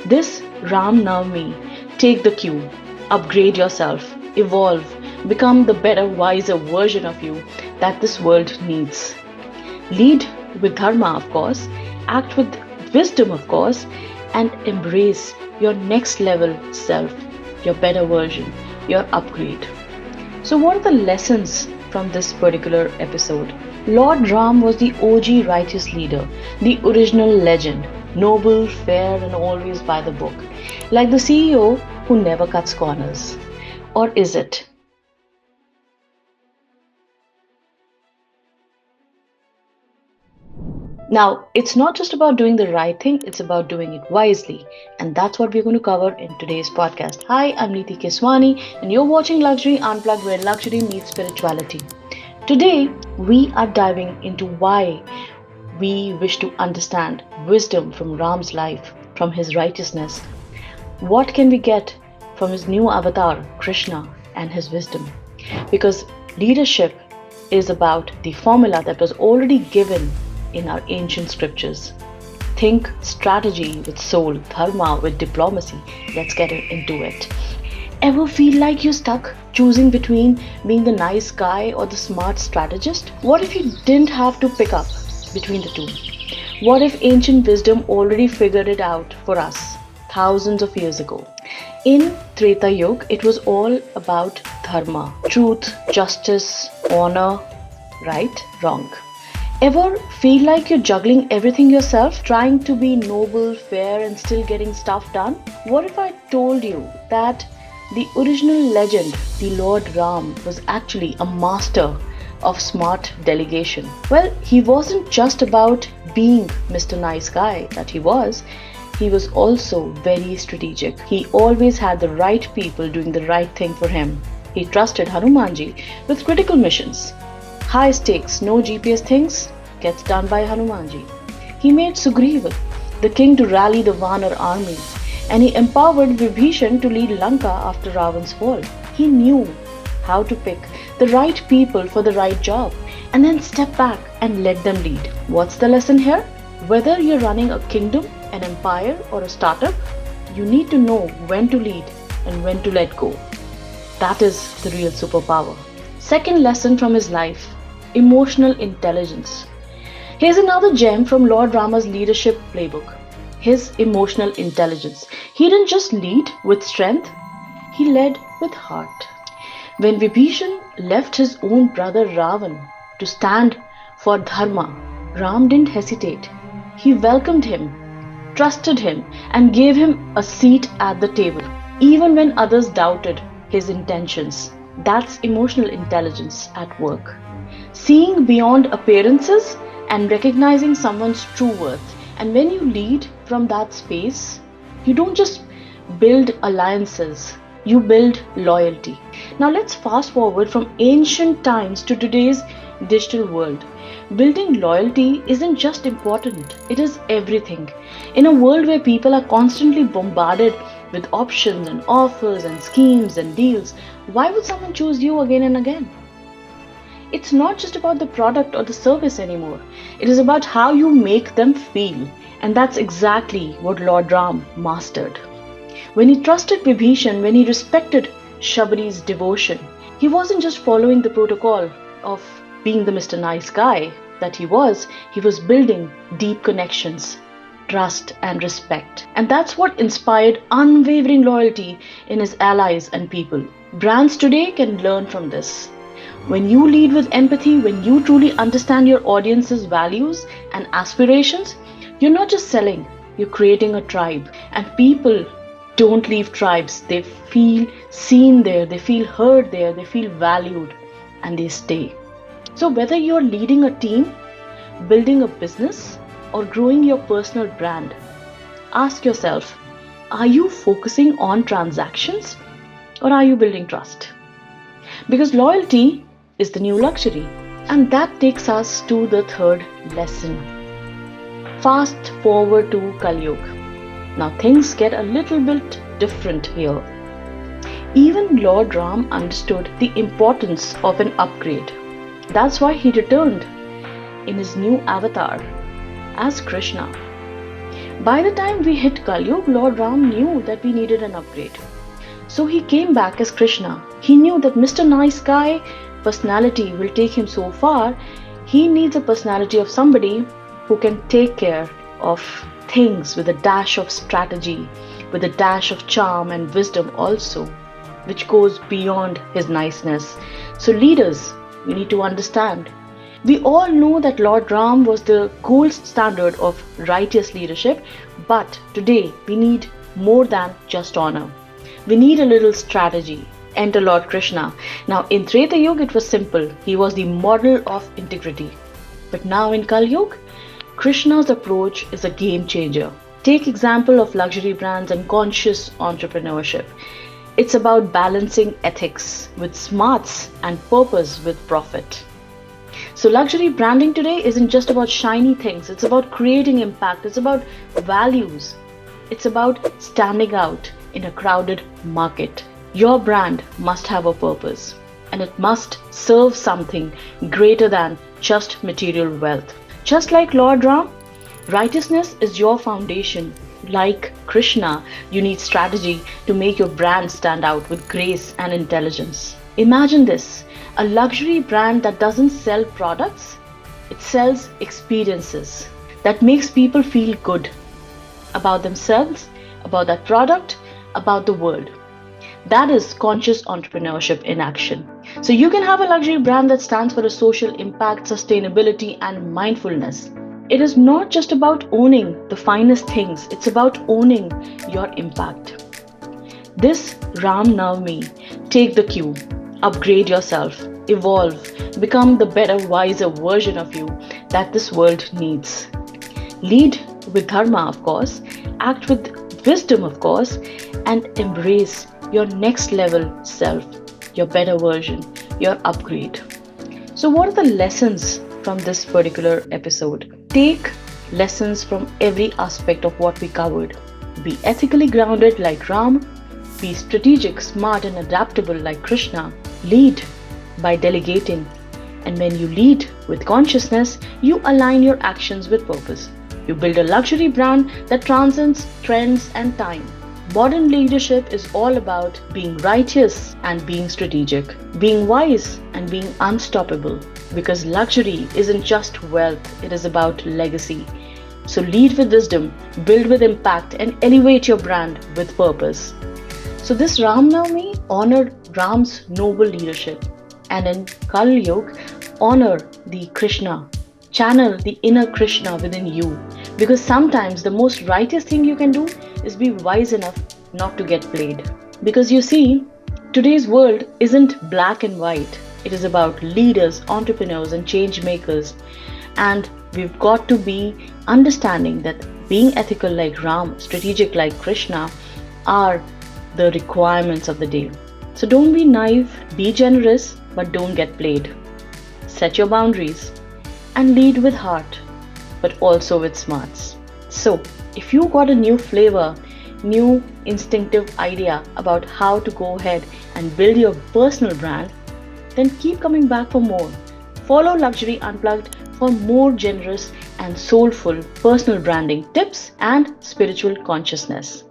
This Ram Navami, take the cue, upgrade yourself, evolve, become the better, wiser version of you that this world needs. Lead with Dharma, of course, act with wisdom, of course, and embrace your next level self, your better version, your upgrade. So, what are the lessons from this particular episode? Lord Ram was the OG righteous leader, the original legend, noble, fair, and always by the book, like the CEO who never cuts corners. Or is it? Now, it's not just about doing the right thing, it's about doing it wisely. And that's what we're going to cover in today's podcast. Hi, I'm Neeti Keswani, and you're watching Luxury Unplugged, where luxury meets spirituality. Today, we are diving into why we wish to understand wisdom from Ram's life, from his righteousness. What can we get from his new avatar, Krishna, and his wisdom? Because leadership is about the formula that was already given in our ancient scriptures. Think strategy with soul, dharma with diplomacy. Let's get into it. Ever feel like you're stuck choosing between being the nice guy or the smart strategist? What if you didn't have to pick up between the two? What if ancient wisdom already figured it out for us thousands of years ago? In Treta Yuga, it was all about dharma, truth, justice, honor, right, wrong. Ever feel like you're juggling everything yourself, trying to be noble, fair, and still getting stuff done? What if I told you that the original legend, the Lord Ram, was actually a master of smart delegation? Well, he wasn't just about being Mr. Nice Guy that he was also very strategic. He always had the right people doing the right thing for him. He trusted Hanumanji with critical missions. High stakes, no GPS things, gets done by Hanumanji. He made Sugreev the king to rally the Vanar army, and he empowered Vibhishan to lead Lanka after Ravan's fall. He knew how to pick the right people for the right job and then step back and let them lead. What's the lesson here? Whether you're running a kingdom, an empire, or a startup, you need to know when to lead and when to let go. That is the real superpower. Second lesson from his life: emotional intelligence. Here's another gem from Lord Rama's leadership playbook: his emotional intelligence. He didn't just lead with strength, he led with heart. When Vibhishan left his own brother Ravan to stand for Dharma, Ram didn't hesitate. He welcomed him, trusted him, and gave him a seat at the table, even when others doubted his intentions. That's emotional intelligence at work. Seeing beyond appearances and recognizing someone's true worth. And when you lead from that space, you don't just build alliances, you build loyalty. Now let's fast forward from ancient times to today's digital world. Building loyalty isn't just important, it is everything. In a world where people are constantly bombarded with options and offers and schemes and deals, why would someone choose you again and again? It's not just about the product or the service anymore. It is about how you make them feel. And that's exactly what Lord Ram mastered. When he trusted Vibhishan, when he respected Shabari's devotion, he wasn't just following the protocol of being the Mr. Nice Guy that he was building deep connections, trust, and respect. And that's what inspired unwavering loyalty in his allies and people. Brands today can learn from this. When you lead with empathy, when you truly understand your audience's values and aspirations, you're not just selling, you're creating a tribe. And people don't leave tribes. They feel seen there, they feel heard there, they feel valued, and they stay. So whether you're leading a team, building a business, or growing your personal brand, ask yourself, are you focusing on transactions or are you building trust? Because loyalty is the new luxury. And that takes us to the third lesson. Fast forward to Kalyug. Now things get a little bit different here. Even Lord Ram understood the importance of an upgrade. That's why he returned in his new avatar as Krishna. By the time we hit Kalyug, Lord Ram knew that we needed an upgrade. So he came back as Krishna. He knew that Mr. Nice Guy personality will take him so far. He needs a personality of somebody who can take care of things with a dash of strategy, with a dash of charm and wisdom also, which goes beyond his niceness. So leaders, we need to understand. We all know that Lord Ram was the gold standard of righteous leadership, but today we need more than just honor. We need a little strategy. Enter Lord Krishna. Now in Treta Yuga it was simple. He was the model of integrity. But now in Kali Yuga, Krishna's approach is a game changer. Take example of luxury brands and conscious entrepreneurship. It's about balancing ethics with smarts and purpose with profit. So luxury branding today isn't just about shiny things. It's about creating impact. It's about values. It's about standing out in a crowded market. Your brand must have a purpose, and it must serve something greater than just material wealth. Just like Lord Ram, righteousness is your foundation. Like Krishna, you need strategy to make your brand stand out with grace and intelligence. Imagine this, a luxury brand that doesn't sell products, it sells experiences that makes people feel good about themselves, about that product, about the world. That is conscious entrepreneurship in action. So you can have a luxury brand that stands for a social impact, sustainability, and mindfulness. It is not just about owning the finest things, it's about owning your impact. This Ram Navami, take the cue, upgrade yourself, evolve, become the better, wiser version of you that this world needs. Lead with Dharma, of course, act with wisdom, of course, and embrace your next level self, your better version, your upgrade. So what are the lessons from this particular episode? Take lessons from every aspect of what we covered. Be ethically grounded like Ram, be strategic, smart and adaptable like Krishna. Lead by delegating, and when you lead with consciousness, you align your actions with purpose. You build a luxury brand that transcends trends and time. Modern leadership is all about being righteous and being strategic, being wise and being unstoppable. Because luxury isn't just wealth, it is about legacy. So lead with wisdom, build with impact, and elevate your brand with purpose. So this Ram Navami honored Ram's noble leadership, and in Kali Yuga, honor the Krishna. Channel the inner Krishna within you, because sometimes the most righteous thing you can do is be wise enough not to get played. Because you see, today's world isn't black and white. It is about leaders, entrepreneurs, and change makers. And we've got to be understanding that being ethical like Ram, strategic like Krishna are the requirements of the day. So don't be naive, be generous, but don't get played. Set your boundaries and lead with heart, but also with smarts. So if you got a new flavor, new instinctive idea about how to go ahead and build your personal brand, then keep coming back for more. Follow Luxury Unplugged for more generous and soulful personal branding tips and spiritual consciousness.